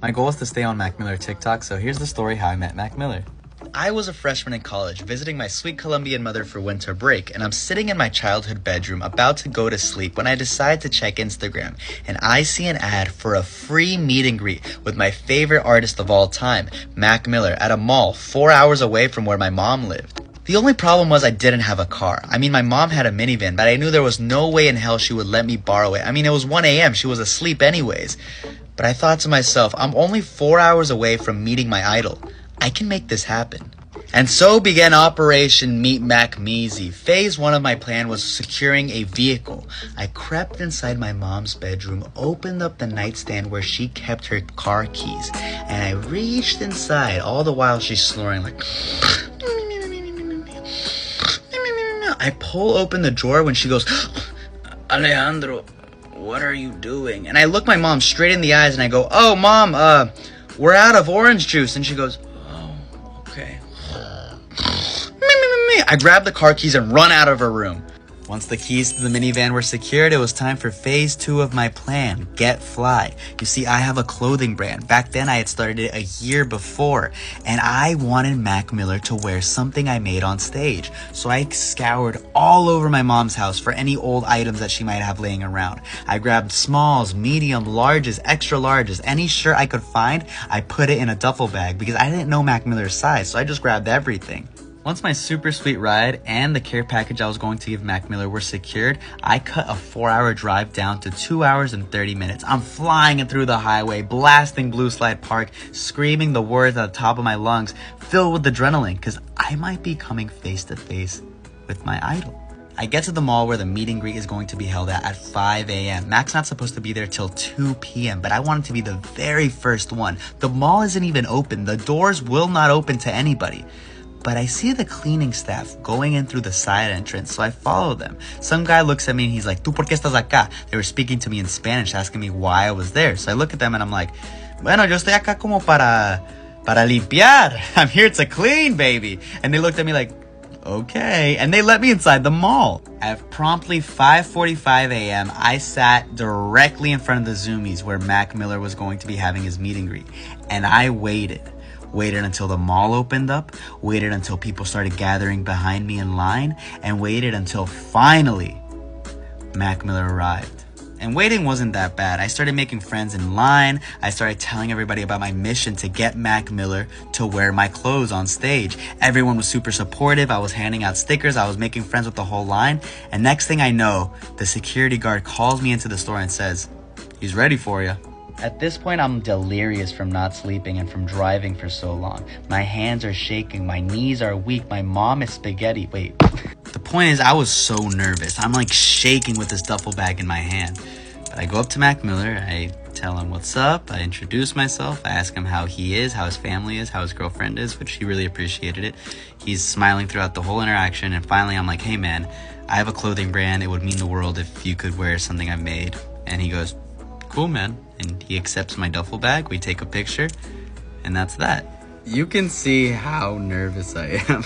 My goal is to stay on Mac Miller TikTok, so here's the story how I met Mac Miller. I was a freshman in college, visiting my sweet Colombian mother for winter break, and I'm sitting in my childhood bedroom about to go to sleep when I decide to check Instagram, and I see an ad for a free meet and greet with my favorite artist of all time, Mac Miller, at a mall 4 hours away from where my mom lived. The only problem was I didn't have a car. I mean, my mom had a minivan, but I knew there was no way in hell she would let me borrow it. I mean, it was 1 a.m. She was asleep anyways. But I thought to myself, I'm only 4 hours away from meeting my idol. I can make this happen. And so began Operation Meet Mac Meezy. Phase 1 of my plan was securing a vehicle. I crept inside my mom's bedroom, opened up the nightstand where she kept her car keys, and I reached inside, all the while she's snoring like... I pull open the drawer when she goes, Alejandro, what are you doing? And I look my mom straight in the eyes and I go, oh, Mom, we're out of orange juice. And she goes, oh, okay. I grab the car keys and run out of her room. Once the keys to the minivan were secured, it was time for phase 2 of my plan, get fly. You see, I have a clothing brand. Back then, I had started it a year before, and I wanted Mac Miller to wear something I made on stage. So I scoured all over my mom's house for any old items that she might have laying around. I grabbed smalls, medium, larges, extra larges, any shirt I could find, I put it in a duffel bag because I didn't know Mac Miller's size, so I just grabbed everything. Once my super sweet ride and the care package I was going to give Mac Miller were secured, I cut a 4-hour drive down to 2 hours and 30 minutes. I'm flying through the highway, blasting Blue Slide Park, screaming the words at the top of my lungs, filled with adrenaline, because I might be coming face to face with my idol. I get to the mall where the meet and greet is going to be held at 5 a.m. Mac's not supposed to be there till 2 p.m., but I wanted to be the very first one. The mall isn't even open. The doors will not open to anybody. But I see the cleaning staff going in through the side entrance, so I follow them. Some guy looks at me and he's like, ¿Tú por qué estás acá? They were speaking to me in Spanish, asking me why I was there. So I look at them and I'm like, bueno, yo estoy acá como para limpiar. I'm here to clean, baby. And they looked at me like, okay. And they let me inside the mall. At promptly 5:45 a.m., I sat directly in front of the Zoomies where Mac Miller was going to be having his meet and greet. And I waited until the mall opened up, waited until people started gathering behind me in line, and waited until finally Mac Miller arrived. And waiting wasn't that bad. I started making friends in line. I started telling everybody about my mission to get Mac Miller to wear my clothes on stage. Everyone was super supportive. I was handing out stickers. I was making friends with the whole line. And next thing I know, the security guard calls me into the store and says, he's ready for you. At this point, I'm delirious from not sleeping and from driving for so long. My hands are shaking, my knees are weak, my mom is spaghetti. Wait, the point is I was so nervous. I'm like shaking with this duffel bag in my hand. But I go up to Mac Miller, I tell him what's up, I introduce myself, I ask him how he is, how his family is, how his girlfriend is, which he really appreciated it. He's smiling throughout the whole interaction, and finally I'm like, hey man, I have a clothing brand, it would mean the world if you could wear something I've made. And he goes, cool man. And he accepts my duffel bag, we take a picture, and that's that. You can see how nervous I am.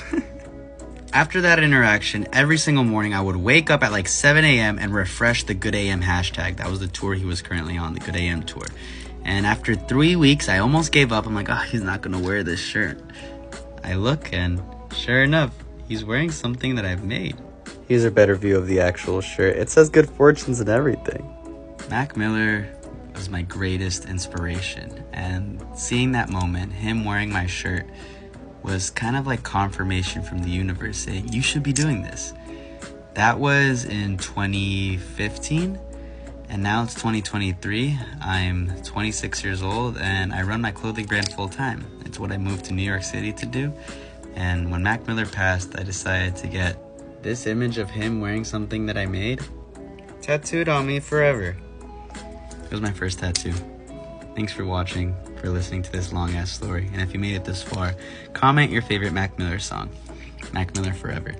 After that interaction, every single morning I would wake up at like 7 a.m. and refresh the Good AM hashtag. That was the tour he was currently on, the Good AM tour. And after 3 weeks, I almost gave up. I'm like, oh, he's not gonna wear this shirt. I look and sure enough, he's wearing something that I've made. Here's a better view of the actual shirt. It says good fortunes and everything. Mac Miller was my greatest inspiration, and seeing that moment, him wearing my shirt, was kind of like confirmation from the universe saying, you should be doing this. That was in 2015, and now it's 2023. I'm 26 years old, and I run my clothing brand full time. It's what I moved to New York City to do, and when Mac Miller passed, I decided to get this image of him wearing something that I made tattooed on me forever. It was my first tattoo. Thanks for watching, for listening to this long-ass story. And if you made it this far, comment your favorite Mac Miller song. Mac Miller forever.